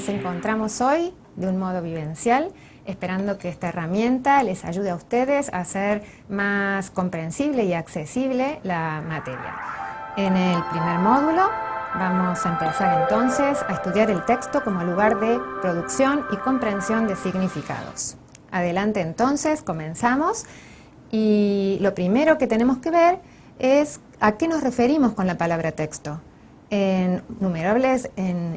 nos encontramos hoy de un modo vivencial, esperando que esta herramienta les ayude a ustedes a hacer más comprensible y accesible la materia. En el primer módulo vamos a empezar entonces a estudiar el texto como lugar de producción y comprensión de significados. Adelante entonces, comenzamos. Y lo primero que tenemos que ver es a qué nos referimos con la palabra texto. En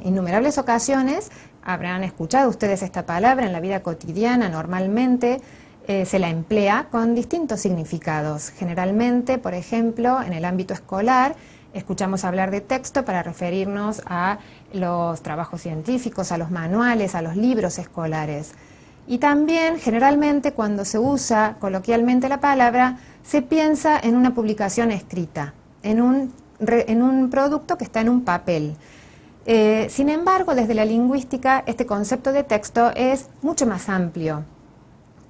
innumerables ocasiones habrán escuchado ustedes esta palabra en la vida cotidiana. Normalmente se la emplea con distintos significados. Generalmente, por ejemplo, en el ámbito escolar, escuchamos hablar de texto para referirnos a los trabajos científicos, a los manuales, a los libros escolares. Y también, generalmente, cuando se usa coloquialmente la palabra, se piensa en una publicación escrita, en un producto que está en un papel. Sin embargo, desde la lingüística, este concepto de texto es mucho más amplio.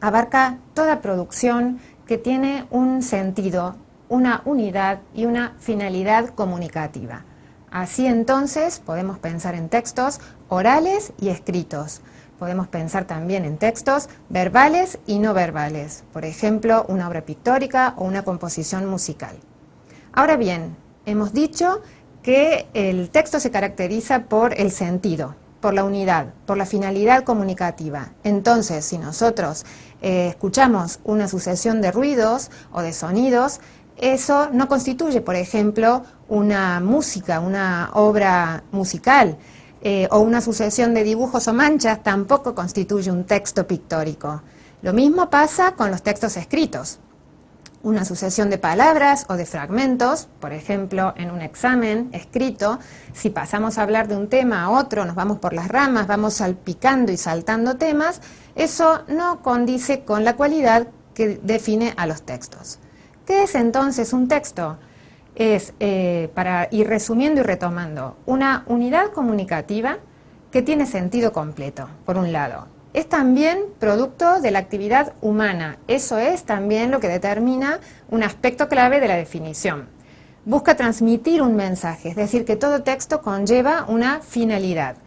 Abarca toda producción que tiene un sentido, una unidad y una finalidad comunicativa. Así entonces podemos pensar en textos orales y escritos. Podemos pensar también en textos verbales y no verbales, por ejemplo, una obra pictórica o una composición musical. Ahora bien, hemos dicho que el texto se caracteriza por el sentido, por la unidad, por la finalidad comunicativa. Entonces, si nosotros escuchamos una sucesión de ruidos o de sonidos, eso no constituye, por ejemplo, una música, una obra musical, o una sucesión de dibujos o manchas tampoco constituye un texto pictórico. Lo mismo pasa con los textos escritos. Una sucesión de palabras o de fragmentos, por ejemplo, en un examen escrito, si pasamos a hablar de un tema a otro, nos vamos por las ramas, vamos salpicando y saltando temas, eso no condice con la cualidad que define a los textos. ¿Qué es entonces un texto? Es, para ir resumiendo y retomando, una unidad comunicativa que tiene sentido completo, por un lado. Es también producto de la actividad humana. Eso es también lo que determina un aspecto clave de la definición. Busca transmitir un mensaje, es decir, que todo texto conlleva una finalidad.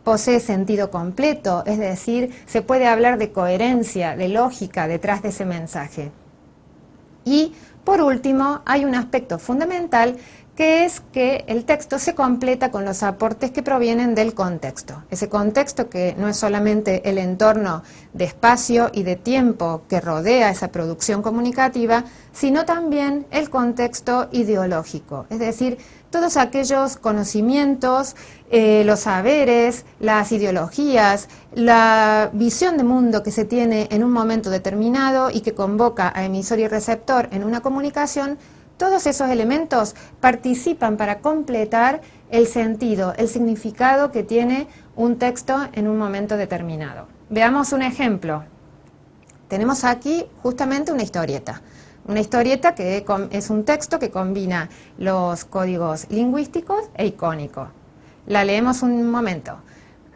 Posee sentido completo, es decir, se puede hablar de coherencia, de lógica detrás de ese mensaje. Y, por último, hay un aspecto fundamental que es que el texto se completa con los aportes que provienen del contexto. Ese contexto que no es solamente el entorno de espacio y de tiempo que rodea esa producción comunicativa, sino también el contexto ideológico, es decir, todos aquellos conocimientos, los saberes, las ideologías, la visión de mundo que se tiene en un momento determinado y que convoca a emisor y receptor en una comunicación. Todos esos elementos participan para completar el sentido, el significado que tiene un texto en un momento determinado. Veamos un ejemplo. Tenemos aquí justamente una historieta. Una historieta que es un texto que combina los códigos lingüísticos e icónicos. La leemos un momento.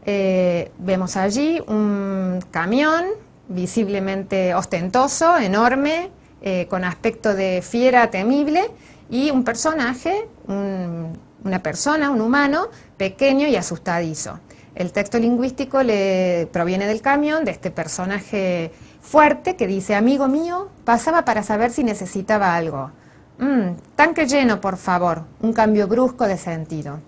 Vemos allí un camión visiblemente ostentoso, enorme, con aspecto de fiera temible, y un personaje, una persona, un humano, pequeño y asustadizo. El texto lingüístico proviene del camión, de este personaje fuerte que dice: amigo mío, pasaba para saber si necesitaba algo. Tanque lleno, por favor. Un cambio brusco de sentido.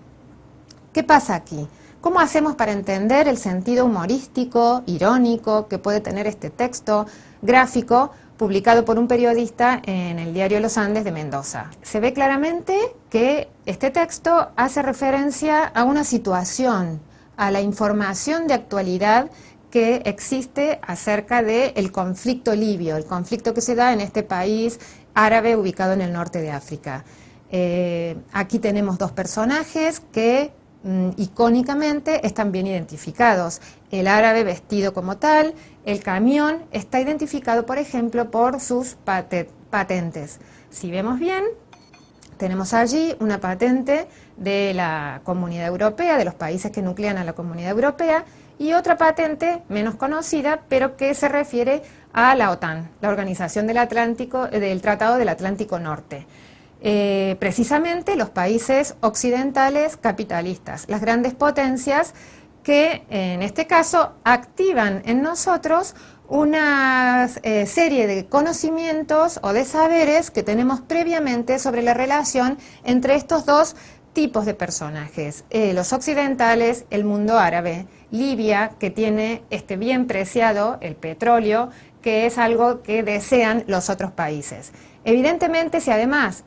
¿Qué pasa aquí? ¿Cómo hacemos para entender el sentido humorístico, irónico que puede tener este texto gráfico publicado por un periodista en el diario Los Andes de Mendoza? Se ve claramente que este texto hace referencia a una situación, a la información de actualidad que existe acerca del conflicto libio, el conflicto que se da en este país árabe ubicado en el norte de África. Aquí tenemos dos personajes que icónicamente están bien identificados. El árabe vestido como tal, el camión está identificado, por ejemplo, por sus patentes. Si vemos bien, tenemos allí una patente de la Comunidad Europea, de los países que nuclean a la Comunidad Europea, y otra patente menos conocida, pero que se refiere a la OTAN, la Organización del Tratado del Atlántico Norte. Precisamente los países occidentales capitalistas, las grandes potencias que en este caso activan en nosotros una serie de conocimientos o de saberes que tenemos previamente sobre la relación entre estos dos tipos de personajes, los occidentales, el mundo árabe, Libia, que tiene este bien preciado, el petróleo, que es algo que desean los otros países. Evidentemente, si además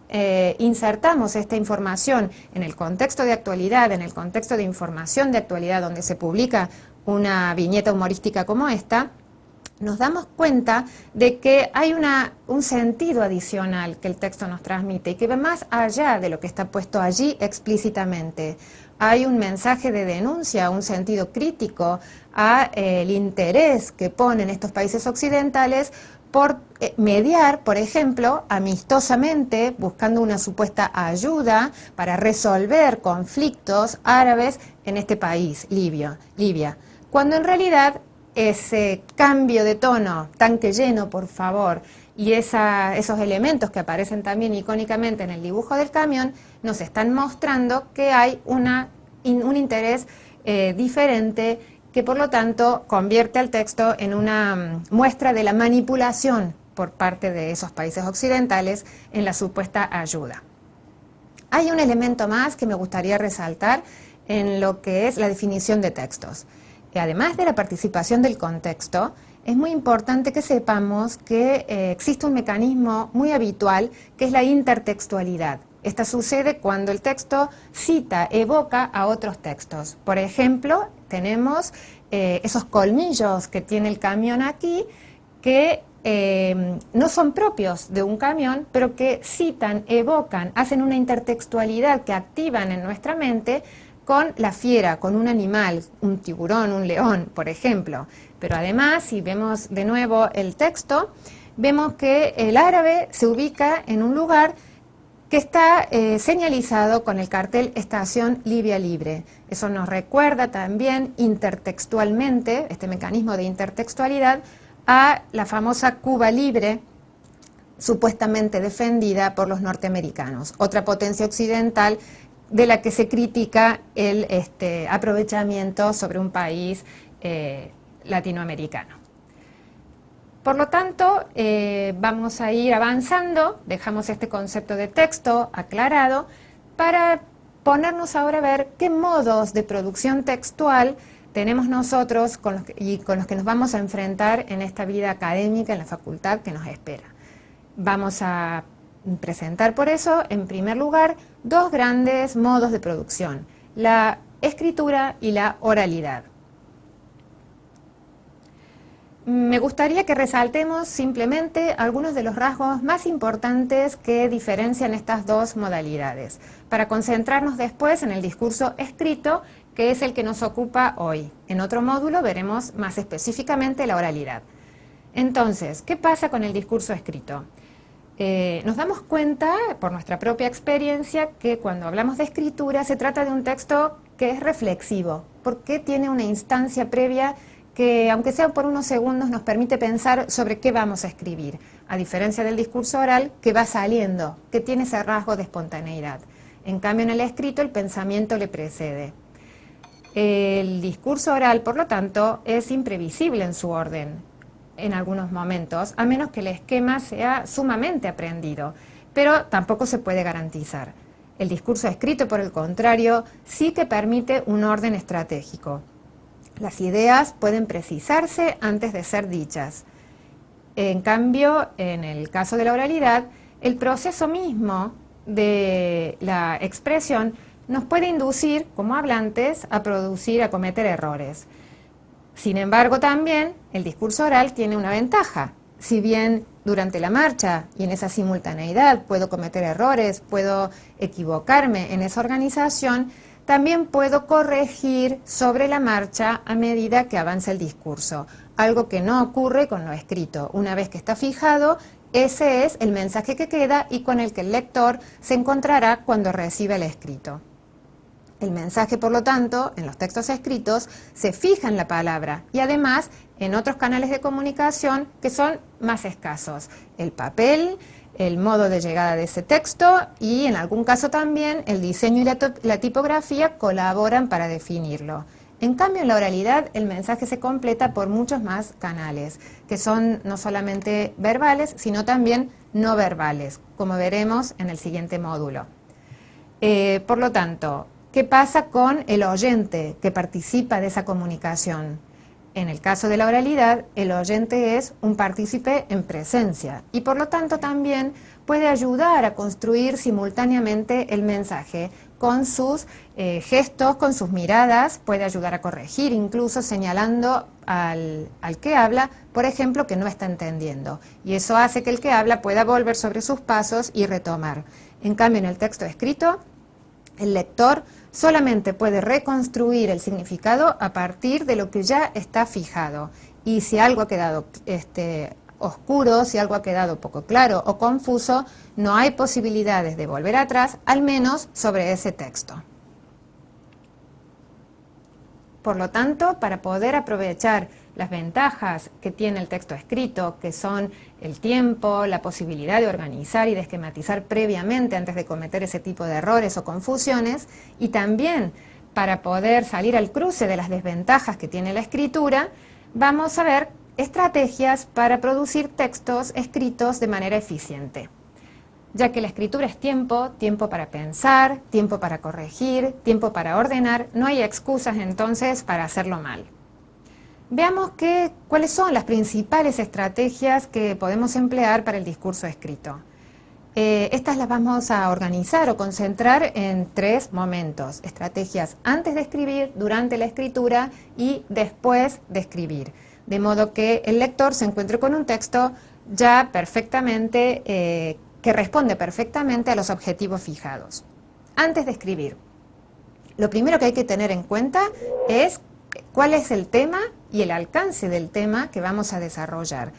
insertamos esta información en el contexto de actualidad, en el contexto de información de actualidad, donde se publica una viñeta humorística como esta, nos damos cuenta de que hay un sentido adicional que el texto nos transmite y que va más allá de lo que está puesto allí explícitamente. Hay un mensaje de denuncia, un sentido crítico al interés que ponen estos países occidentales por mediar, por ejemplo, amistosamente, buscando una supuesta ayuda para resolver conflictos árabes en este país, Libia, cuando en realidad ese cambio de tono, tanque lleno, por favor, y esos elementos que aparecen también icónicamente en el dibujo del camión, nos están mostrando que hay un interés diferente que por lo tanto convierte al texto en una muestra de la manipulación por parte de esos países occidentales en la supuesta ayuda. Hay un elemento más que me gustaría resaltar en lo que es la definición de textos. Además de la participación del contexto, es muy importante que sepamos que existe un mecanismo muy habitual que es la intertextualidad. Esta sucede cuando el texto cita, evoca a otros textos. Por ejemplo, tenemos esos colmillos que tiene el camión aquí, que no son propios de un camión, pero que citan, evocan, hacen una intertextualidad que activan en nuestra mente con la fiera, con un animal, un tiburón, un león, por ejemplo. Pero además, si vemos de nuevo el texto, vemos que el árabe se ubica en un lugar que está señalizado con el cartel Estación Libia Libre. Eso nos recuerda también intertextualmente, este mecanismo de intertextualidad, a la famosa Cuba Libre, supuestamente defendida por los norteamericanos, otra potencia occidental de la que se critica el aprovechamiento sobre un país latinoamericano. Por lo tanto, vamos a ir avanzando, dejamos este concepto de texto aclarado, para ponernos ahora a ver qué modos de producción textual tenemos nosotros con los que nos vamos a enfrentar en esta vida académica, en la facultad que nos espera. Vamos a presentar por eso, en primer lugar, dos grandes modos de producción, la escritura y la oralidad. Me gustaría que resaltemos simplemente algunos de los rasgos más importantes que diferencian estas dos modalidades, para concentrarnos después en el discurso escrito, que es el que nos ocupa hoy. En otro módulo veremos más específicamente la oralidad. Entonces, ¿qué pasa con el discurso escrito? Nos damos cuenta, por nuestra propia experiencia, que cuando hablamos de escritura se trata de un texto que es reflexivo, porque tiene una instancia previa que, aunque sea por unos segundos, nos permite pensar sobre qué vamos a escribir, a diferencia del discurso oral que va saliendo, que tiene ese rasgo de espontaneidad. En cambio, en el escrito el pensamiento le precede. El discurso oral, por lo tanto, es imprevisible en su orden en algunos momentos, a menos que el esquema sea sumamente aprendido, pero tampoco se puede garantizar. El discurso escrito, por el contrario, sí que permite un orden estratégico. Las ideas pueden precisarse antes de ser dichas. En cambio, en el caso de la oralidad, el proceso mismo de la expresión nos puede inducir, como hablantes, a cometer errores. Sin embargo, también el discurso oral tiene una ventaja. Si bien durante la marcha y en esa simultaneidad puedo cometer errores, puedo equivocarme en esa organización, también puedo corregir sobre la marcha a medida que avanza el discurso, algo que no ocurre con lo escrito. Una vez que está fijado, ese es el mensaje que queda y con el que el lector se encontrará cuando reciba el escrito. El mensaje, por lo tanto, en los textos escritos se fija en la palabra y además en otros canales de comunicación que son más escasos. El papel, el modo de llegada de ese texto y en algún caso también el diseño y la tipografía colaboran para definirlo. En cambio, en la oralidad el mensaje se completa por muchos más canales, que son no solamente verbales, sino también no verbales, como veremos en el siguiente módulo. Por lo tanto, ¿qué pasa con el oyente que participa de esa comunicación? En el caso de la oralidad, el oyente es un partícipe en presencia y por lo tanto también puede ayudar a construir simultáneamente el mensaje con sus gestos, con sus miradas, puede ayudar a corregir, incluso señalando al que habla, por ejemplo, que no está entendiendo. Y eso hace que el que habla pueda volver sobre sus pasos y retomar. En cambio, en el texto escrito, el lector solamente puede reconstruir el significado a partir de lo que ya está fijado. Y si algo ha quedado oscuro, si algo ha quedado poco claro o confuso, no hay posibilidades de volver atrás, al menos sobre ese texto. Por lo tanto, para poder aprovechar las ventajas que tiene el texto escrito, que son el tiempo, la posibilidad de organizar y de esquematizar previamente antes de cometer ese tipo de errores o confusiones, y también para poder salir al cruce de las desventajas que tiene la escritura, vamos a ver estrategias para producir textos escritos de manera eficiente. Ya que la escritura es tiempo, tiempo para pensar, tiempo para corregir, tiempo para ordenar, no hay excusas entonces para hacerlo mal. Veamos cuáles son las principales estrategias que podemos emplear para el discurso escrito. Estas las vamos a organizar o concentrar en 3 momentos: estrategias antes de escribir, durante la escritura y después de escribir. De modo que el lector se encuentre con un texto ya perfectamente, que responde perfectamente a los objetivos fijados. Antes de escribir, lo primero que hay que tener en cuenta es cuál es el tema y el alcance del tema que vamos a desarrollar.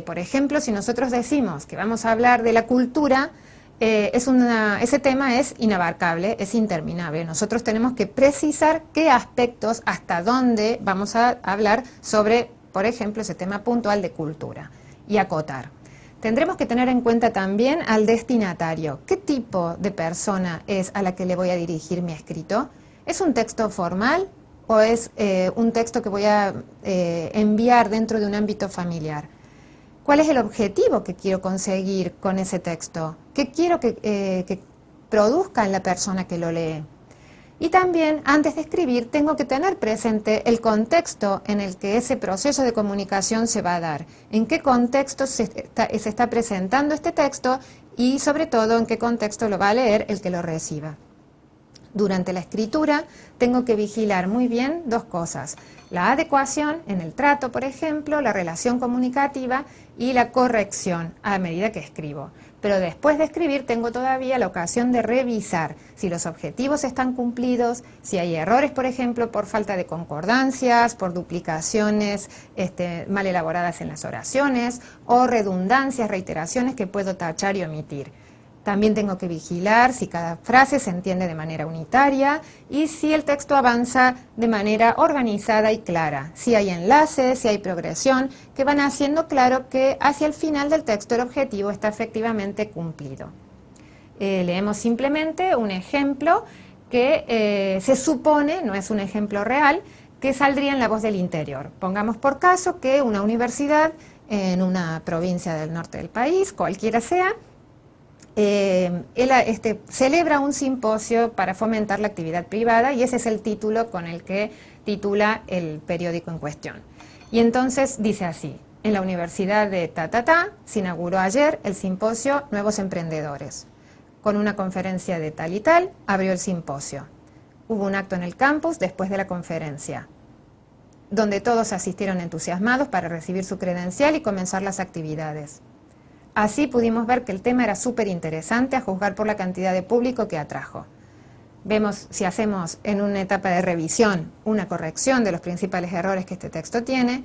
Por ejemplo, si nosotros decimos que vamos a hablar de la cultura, ese tema es inabarcable, es interminable. Nosotros tenemos que precisar qué aspectos, hasta dónde vamos a hablar sobre, por ejemplo, ese tema puntual de cultura, y acotar. Tendremos que tener en cuenta también al destinatario. ¿Qué tipo de persona es a la que le voy a dirigir mi escrito? ¿Es un texto formal o es un texto que voy a enviar dentro de un ámbito familiar? ¿Cuál es el objetivo que quiero conseguir con ese texto? ¿Qué quiero que produzca en la persona que lo lee? Y también, antes de escribir, tengo que tener presente el contexto en el que ese proceso de comunicación se va a dar. En qué contexto se está presentando este texto y, sobre todo, en qué contexto lo va a leer el que lo reciba. Durante la escritura tengo que vigilar muy bien 2 cosas: la adecuación en el trato, por ejemplo, la relación comunicativa y la corrección a medida que escribo. Pero después de escribir tengo todavía la ocasión de revisar si los objetivos están cumplidos, si hay errores, por ejemplo, por falta de concordancias, por duplicaciones mal elaboradas en las oraciones, o redundancias, reiteraciones que puedo tachar y omitir. También tengo que vigilar si cada frase se entiende de manera unitaria y si el texto avanza de manera organizada y clara. Si hay enlaces, si hay progresión, que van haciendo claro que hacia el final del texto el objetivo está efectivamente cumplido. Leemos simplemente un ejemplo que se supone, no es un ejemplo real, que saldría en La Voz del Interior. Pongamos por caso que una universidad en una provincia del norte del país, cualquiera sea, celebra un simposio para fomentar la actividad privada, y ese es el título con el que titula el periódico en cuestión. Y entonces dice así: en la Universidad de se inauguró ayer el simposio Nuevos Emprendedores. Con una conferencia de tal y tal, abrió el simposio. Hubo un acto en el campus después de la conferencia, donde todos asistieron entusiasmados para recibir su credencial y comenzar las actividades. Así pudimos ver que el tema era súper interesante, a juzgar por la cantidad de público que atrajo. Vemos, si hacemos en una etapa de revisión una corrección de los principales errores que este texto tiene,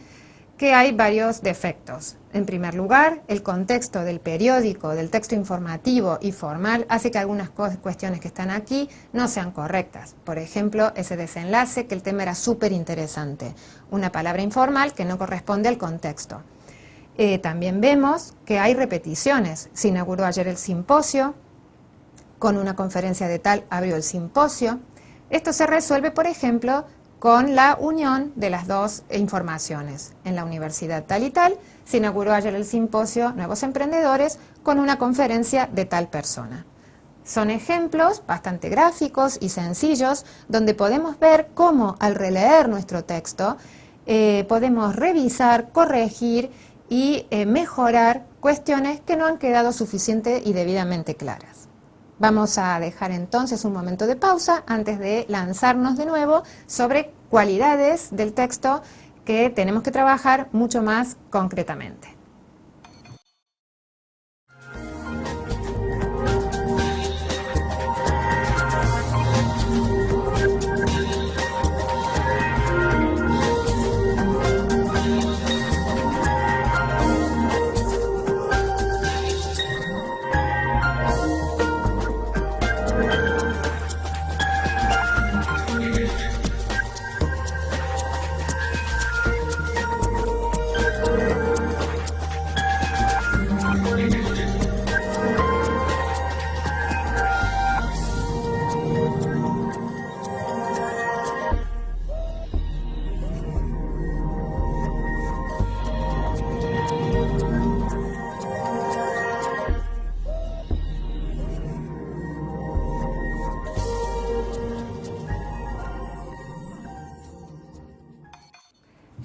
que hay varios defectos. En primer lugar, el contexto del periódico, del texto informativo y formal, hace que algunas cuestiones que están aquí no sean correctas. Por ejemplo, ese desenlace, que el tema era súper interesante. Una palabra informal que no corresponde al contexto. También vemos que hay repeticiones. Se inauguró ayer el simposio, con una conferencia de tal abrió el simposio. Esto se resuelve, por ejemplo, con la unión de las dos informaciones. En la universidad tal y tal se inauguró ayer el simposio Nuevos Emprendedores con una conferencia de tal persona. Son ejemplos bastante gráficos y sencillos donde podemos ver cómo al releer nuestro texto podemos revisar, corregir y mejorar cuestiones que no han quedado suficiente y debidamente claras. Vamos a dejar entonces un momento de pausa antes de lanzarnos de nuevo sobre cualidades del texto que tenemos que trabajar mucho más concretamente.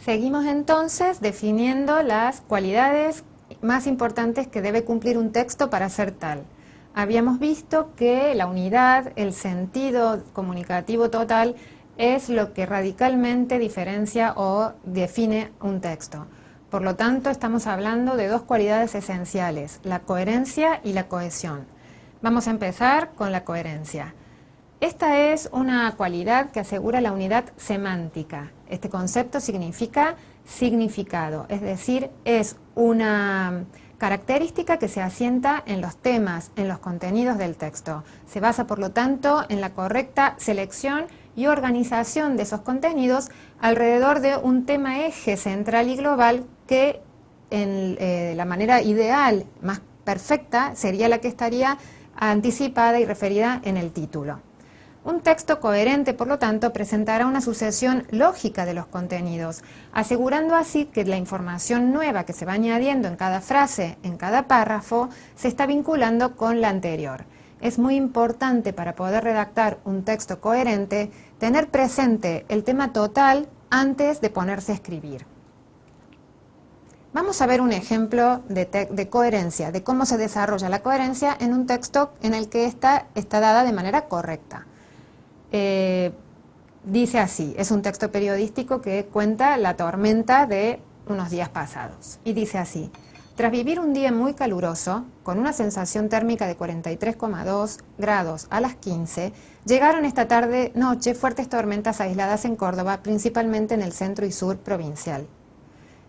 Seguimos entonces definiendo las cualidades más importantes que debe cumplir un texto para ser tal. Habíamos visto que la unidad, el sentido comunicativo total, es lo que radicalmente diferencia o define un texto. Por lo tanto, estamos hablando de dos cualidades esenciales, la coherencia y la cohesión. Vamos a empezar con la coherencia. Esta es una cualidad que asegura la unidad semántica. Este concepto significa significado, es decir, es una característica que se asienta en los temas, en los contenidos del texto. Se basa, por lo tanto, en la correcta selección y organización de esos contenidos alrededor de un tema eje central y global que en la manera ideal, más perfecta, sería la que estaría anticipada y referida en el título. Un texto coherente, por lo tanto, presentará una sucesión lógica de los contenidos, asegurando así que la información nueva que se va añadiendo en cada frase, en cada párrafo, se está vinculando con la anterior. Es muy importante para poder redactar un texto coherente tener presente el tema total antes de ponerse a escribir. Vamos a ver un ejemplo de coherencia, de cómo se desarrolla la coherencia en un texto en el que está dada de manera correcta. Dice así, es un texto periodístico que cuenta la tormenta de unos días pasados. Y dice así: tras vivir un día muy caluroso, con una sensación térmica de 43,2 grados a las 15, llegaron esta tarde-noche fuertes tormentas aisladas en Córdoba, principalmente en el centro y sur provincial.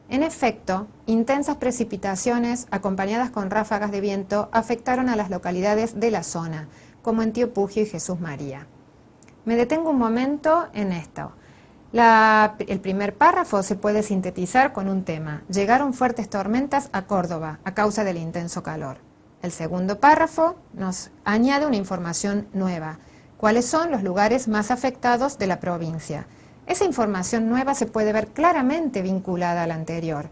En efecto, intensas precipitaciones, acompañadas con ráfagas de viento, afectaron a las localidades de la zona, como en Tío Pugio y Jesús María. Me detengo un momento en esto. El primer párrafo se puede sintetizar con un tema: llegaron fuertes tormentas a Córdoba a causa del intenso calor. El segundo párrafo nos añade una información nueva: ¿cuáles son los lugares más afectados de la provincia? Esa información nueva se puede ver claramente vinculada a la anterior.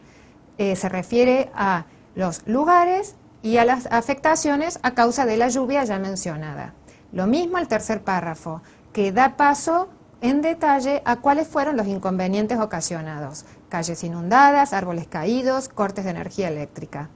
Se refiere a los lugares y a las afectaciones a causa de la lluvia ya mencionada. Lo mismo el tercer párrafo, que da paso en detalle a cuáles fueron los inconvenientes ocasionados: calles inundadas, árboles caídos, cortes de energía eléctrica.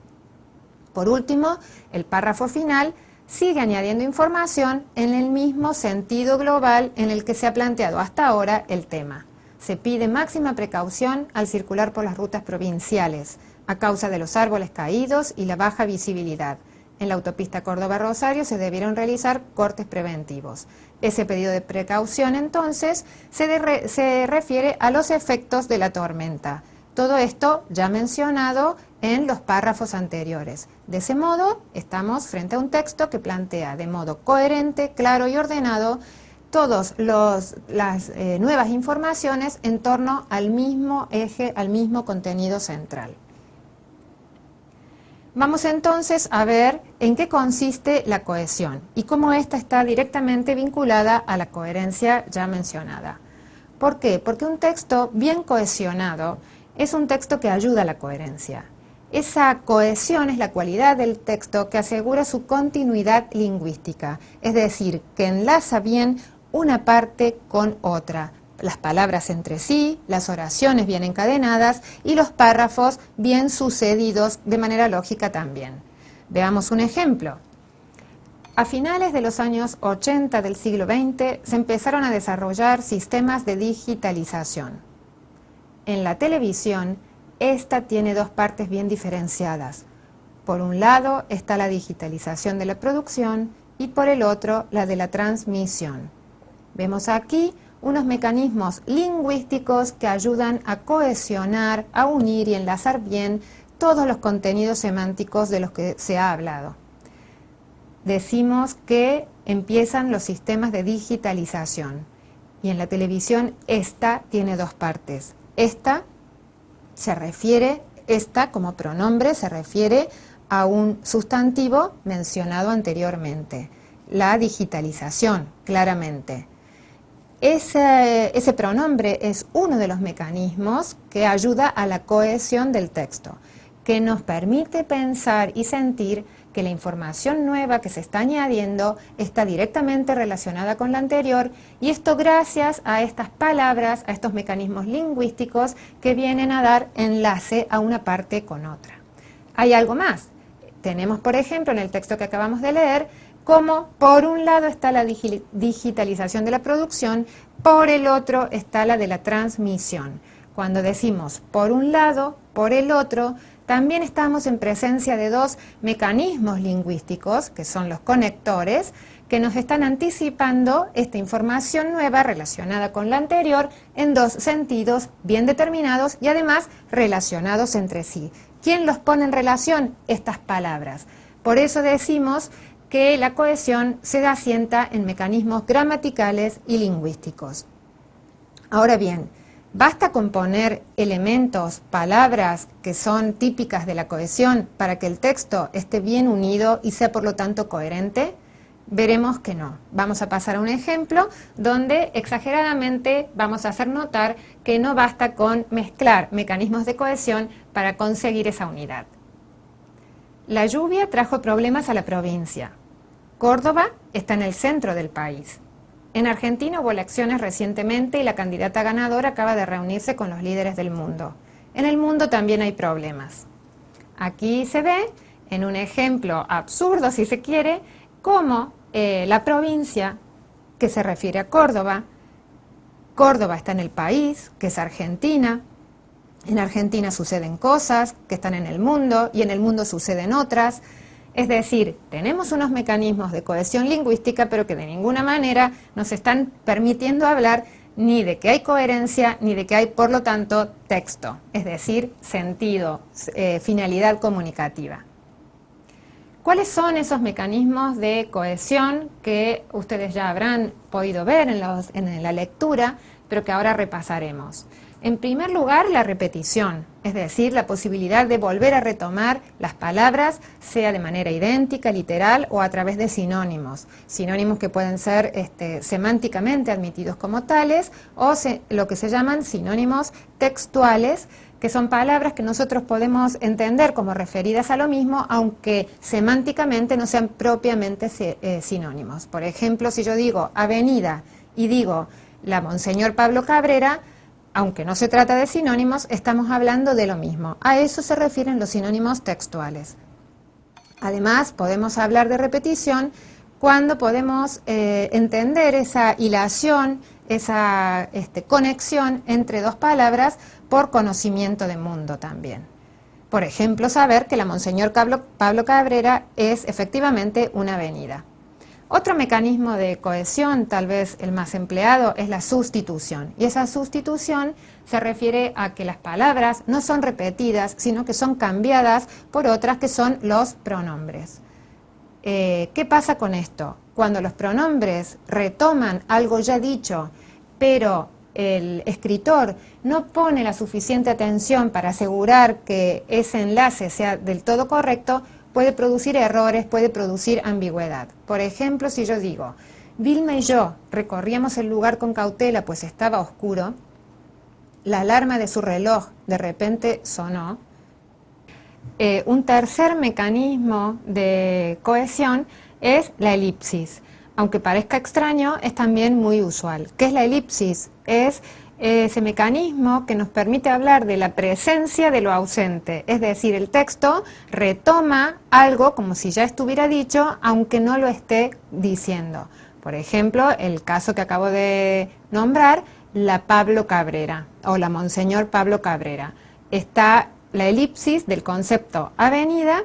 Por último, el párrafo final sigue añadiendo información en el mismo sentido global en el que se ha planteado hasta ahora el tema. Se pide máxima precaución al circular por las rutas provinciales, a causa de los árboles caídos y la baja visibilidad. En la autopista Córdoba-Rosario se debieron realizar cortes preventivos. Ese pedido de precaución, entonces, se refiere a los efectos de la tormenta. Todo esto ya mencionado en los párrafos anteriores. De ese modo, estamos frente a un texto que plantea de modo coherente, claro y ordenado todas las nuevas informaciones en torno al mismo eje, al mismo contenido central. Vamos entonces a ver en qué consiste la cohesión y cómo ésta está directamente vinculada a la coherencia ya mencionada. ¿Por qué? Porque un texto bien cohesionado es un texto que ayuda a la coherencia. Esa cohesión es la cualidad del texto que asegura su continuidad lingüística, es decir, que enlaza bien una parte con otra, las palabras entre sí, las oraciones bien encadenadas y los párrafos bien sucedidos de manera lógica también. Veamos un ejemplo. A finales de los años 80 del siglo XX se empezaron a desarrollar sistemas de digitalización. En la televisión, esta tiene dos partes bien diferenciadas. Por un lado está la digitalización de la producción y por el otro la de la transmisión. Vemos aquí unos mecanismos lingüísticos que ayudan a cohesionar, a unir y enlazar bien todos los contenidos semánticos de los que se ha hablado. Decimos que empiezan los sistemas de digitalización y en la televisión esta tiene dos partes. Esta como pronombre se refiere a un sustantivo mencionado anteriormente, la digitalización, claramente. Ese pronombre es uno de los mecanismos que ayuda a la cohesión del texto, que nos permite pensar y sentir que la información nueva que se está añadiendo está directamente relacionada con la anterior, y esto gracias a estas palabras, a estos mecanismos lingüísticos que vienen a dar enlace a una parte con otra. Hay algo más. Tenemos, por ejemplo, en el texto que acabamos de leer, como por un lado está la digitalización de la producción, por el otro está la de la transmisión. Cuando decimos por un lado, por el otro, también estamos en presencia de dos mecanismos lingüísticos, que son los conectores, que nos están anticipando esta información nueva relacionada con la anterior en dos sentidos bien determinados y además relacionados entre sí. ¿Quién los pone en relación? Estas palabras. Por eso decimos que la cohesión se asienta en mecanismos gramaticales y lingüísticos. Ahora bien, ¿basta con poner elementos, palabras que son típicas de la cohesión para que el texto esté bien unido y sea por lo tanto coherente? Veremos que no. Vamos a pasar a un ejemplo donde exageradamente vamos a hacer notar que no basta con mezclar mecanismos de cohesión para conseguir esa unidad. La lluvia trajo problemas a la provincia. Córdoba está en el centro del país. En Argentina hubo elecciones recientemente y la candidata ganadora acaba de reunirse con los líderes del mundo. En el mundo también hay problemas. Aquí se ve, en un ejemplo absurdo si se quiere, cómo la provincia, que se refiere a Córdoba está en el país, que es Argentina. En Argentina suceden cosas que están en el mundo y en el mundo suceden otras. Es decir, tenemos unos mecanismos de cohesión lingüística, pero que de ninguna manera nos están permitiendo hablar ni de que hay coherencia, ni de que hay, por lo tanto, texto, es decir, sentido, finalidad comunicativa. ¿Cuáles son esos mecanismos de cohesión que ustedes ya habrán podido ver en la lectura, pero que ahora repasaremos? En primer lugar, la repetición, es decir, la posibilidad de volver a retomar las palabras, sea de manera idéntica, literal o a través de sinónimos. Sinónimos que pueden ser semánticamente admitidos como tales o lo que se llaman sinónimos textuales, que son palabras que nosotros podemos entender como referidas a lo mismo, aunque semánticamente no sean propiamente sinónimos. Por ejemplo, si yo digo avenida y digo la Monseñor Pablo Cabrera, aunque no se trata de sinónimos, estamos hablando de lo mismo. A eso se refieren los sinónimos textuales. Además, podemos hablar de repetición cuando podemos entender esa hilación, esa conexión entre dos palabras por conocimiento de mundo también. Por ejemplo, saber que la Monseñor Pablo Cabrera es efectivamente una avenida. Otro mecanismo de cohesión, tal vez el más empleado, es la sustitución. Y esa sustitución se refiere a que las palabras no son repetidas, sino que son cambiadas por otras que son los pronombres. ¿Qué pasa con esto? Cuando los pronombres retoman algo ya dicho, pero el escritor no pone la suficiente atención para asegurar que ese enlace sea del todo correcto, puede producir errores, puede producir ambigüedad. Por ejemplo, si yo digo, Vilma y yo recorríamos el lugar con cautela, pues estaba oscuro. La alarma de su reloj de repente sonó. Un tercer mecanismo de cohesión es la elipsis. Aunque parezca extraño, es también muy usual. ¿Qué es la elipsis? Es ese mecanismo que nos permite hablar de la presencia de lo ausente. Es decir, el texto retoma algo como si ya estuviera dicho, aunque no lo esté diciendo. Por ejemplo, el caso que acabo de nombrar, la Pablo Cabrera o la Monseñor Pablo Cabrera. Está la elipsis del concepto avenida,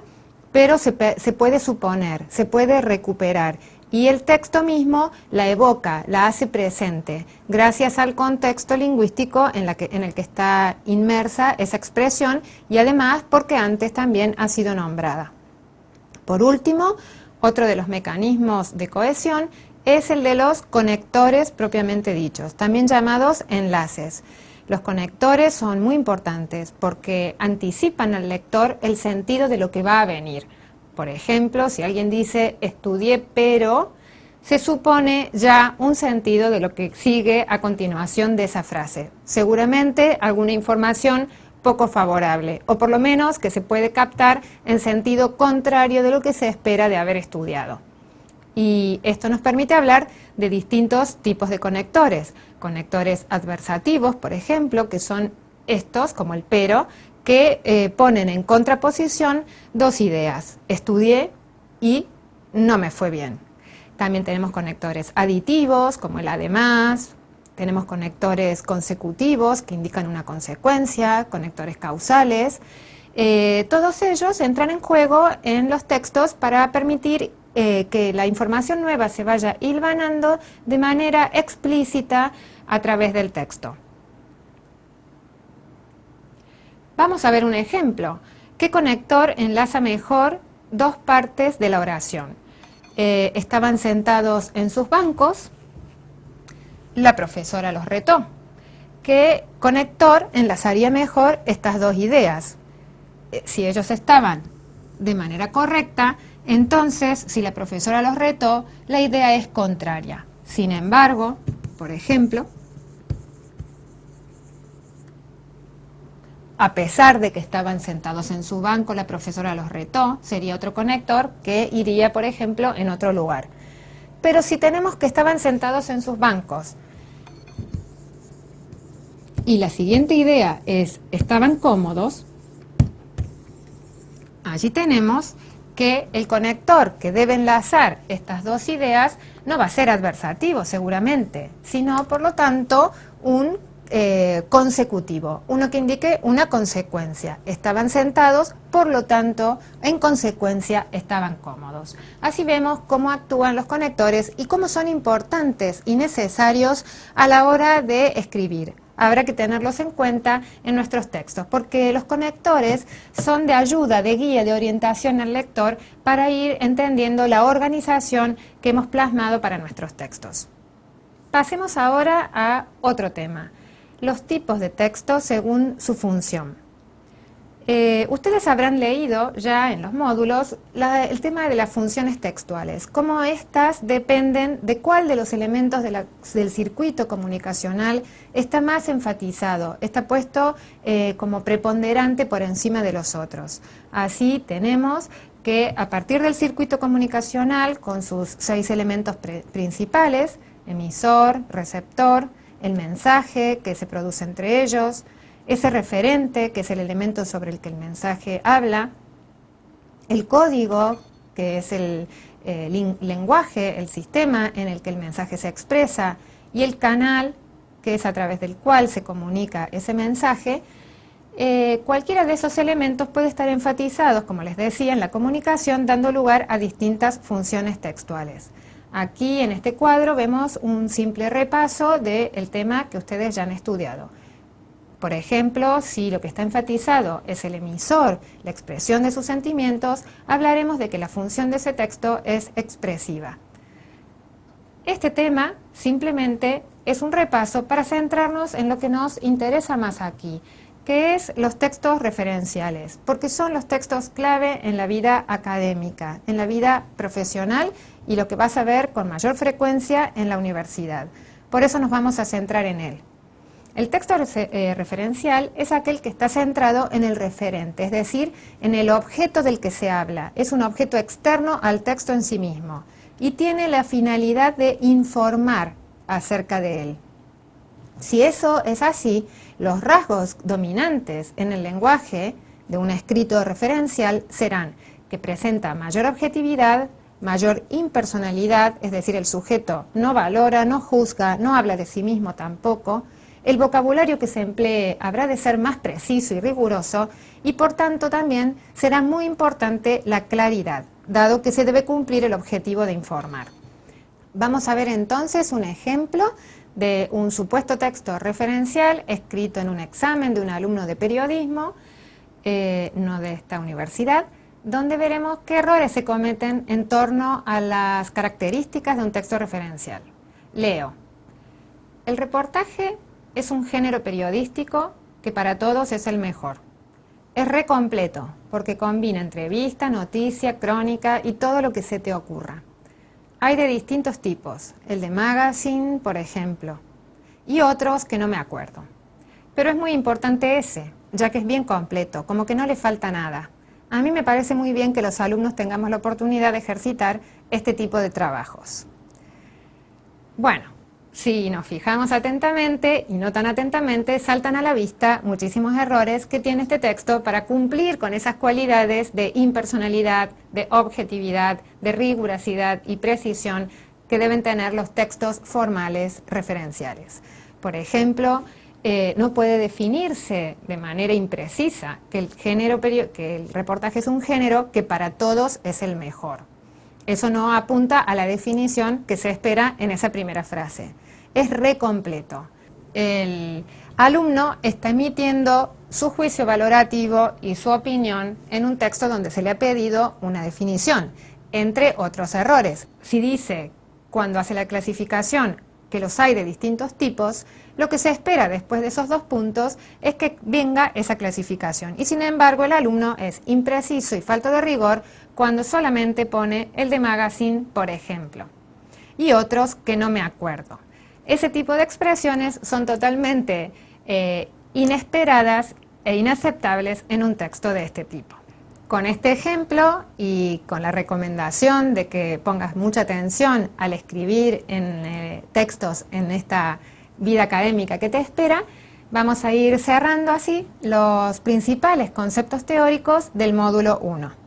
pero se puede suponer, se puede recuperar. Y el texto mismo la evoca, la hace presente, gracias al contexto lingüístico en el que está inmersa esa expresión y además porque antes también ha sido nombrada. Por último, otro de los mecanismos de cohesión es el de los conectores propiamente dichos, también llamados enlaces. Los conectores son muy importantes porque anticipan al lector el sentido de lo que va a venir. Por ejemplo, si alguien dice estudié pero, se supone ya un sentido de lo que sigue a continuación de esa frase. Seguramente alguna información poco favorable, o por lo menos que se puede captar en sentido contrario de lo que se espera de haber estudiado. Y esto nos permite hablar de distintos tipos de conectores. Conectores adversativos, por ejemplo, que son estos, como el pero, que ponen en contraposición dos ideas, estudié y no me fue bien. También tenemos conectores aditivos, como el además, tenemos conectores consecutivos que indican una consecuencia, conectores causales. Todos ellos entran en juego en los textos para permitir que la información nueva se vaya hilvanando de manera explícita a través del texto. Vamos a ver un ejemplo. ¿Qué conector enlaza mejor dos partes de la oración? Estaban sentados en sus bancos, la profesora los retó. ¿Qué conector enlazaría mejor estas dos ideas? Si ellos estaban de manera correcta, entonces, si la profesora los retó, la idea es contraria. Sin embargo, por ejemplo, a pesar de que estaban sentados en su banco, la profesora los retó, sería otro conector que iría, por ejemplo, en otro lugar. Pero si tenemos que estaban sentados en sus bancos, y la siguiente idea es, estaban cómodos, allí tenemos que el conector que debe enlazar estas dos ideas no va a ser adversativo seguramente, sino por lo tanto un consecutivo, uno que indique una consecuencia. Estaban sentados, por lo tanto, en consecuencia estaban cómodos. Así vemos cómo actúan los conectores y cómo son importantes y necesarios a la hora de escribir. Habrá que tenerlos en cuenta en nuestros textos, porque los conectores son de ayuda, de guía, de orientación al lector para ir entendiendo la organización que hemos plasmado para nuestros textos. Pasemos ahora a otro tema, los tipos de texto según su función. Ustedes habrán leído ya en los módulos el tema de las funciones textuales, cómo éstas dependen de cuál de los elementos del circuito comunicacional está más enfatizado, está puesto como preponderante por encima de los otros. Así tenemos que a partir del circuito comunicacional, con sus 6 elementos principales, emisor, receptor, el mensaje que se produce entre ellos, ese referente, que es el elemento sobre el que el mensaje habla, el código, que es el lenguaje, el sistema en el que el mensaje se expresa, y el canal, que es a través del cual se comunica ese mensaje. Cualquiera de esos elementos puede estar enfatizados, como les decía, en la comunicación, dando lugar a distintas funciones textuales. Aquí en este cuadro vemos un simple repaso del tema que ustedes ya han estudiado. Por ejemplo, si lo que está enfatizado es el emisor, la expresión de sus sentimientos, hablaremos de que la función de ese texto es expresiva. Este tema simplemente es un repaso para centrarnos en lo que nos interesa más aquí, que es los textos referenciales, porque son los textos clave en la vida académica, en la vida profesional y lo que vas a ver con mayor frecuencia en la universidad. Por eso nos vamos a centrar en él. El texto referencial es aquel que está centrado en el referente, es decir, en el objeto del que se habla. Es un objeto externo al texto en sí mismo y tiene la finalidad de informar acerca de él. Si eso es así, los rasgos dominantes en el lenguaje de un escrito referencial serán que presenta mayor objetividad, mayor impersonalidad, es decir, el sujeto no valora, no juzga, no habla de sí mismo tampoco. El vocabulario que se emplee habrá de ser más preciso y riguroso y por tanto también será muy importante la claridad, dado que se debe cumplir el objetivo de informar. Vamos a ver entonces un ejemplo de un supuesto texto referencial escrito en un examen de un alumno de periodismo, no de esta universidad, donde veremos qué errores se cometen en torno a las características de un texto referencial. Leo. El reportaje es un género periodístico que para todos es el mejor. Es recompleto porque combina entrevista, noticia, crónica y todo lo que se te ocurra. Hay de distintos tipos, el de magazine, por ejemplo, y otros que no me acuerdo. Pero es muy importante ese, ya que es bien completo, como que no le falta nada. A mí me parece muy bien que los alumnos tengamos la oportunidad de ejercitar este tipo de trabajos. Bueno, si nos fijamos atentamente y no tan atentamente, saltan a la vista muchísimos errores que tiene este texto para cumplir con esas cualidades de impersonalidad, de objetividad, de rigurosidad y precisión que deben tener los textos formales referenciales. Por ejemplo, no puede definirse de manera imprecisa que el reportaje es un género que para todos es el mejor. Eso no apunta a la definición que se espera en esa primera frase. Es recompleto. El alumno está emitiendo su juicio valorativo y su opinión en un texto donde se le ha pedido una definición, entre otros errores. Si dice, cuando hace la clasificación, que los hay de distintos tipos, lo que se espera después de esos dos puntos es que venga esa clasificación. Y sin embargo, el alumno es impreciso y falto de rigor cuando solamente pone el de magazine, por ejemplo, y otros que no me acuerdo. Ese tipo de expresiones son totalmente inesperadas e inaceptables en un texto de este tipo. Con este ejemplo y con la recomendación de que pongas mucha atención al escribir en textos en esta vida académica que te espera, vamos a ir cerrando así los principales conceptos teóricos del módulo 1.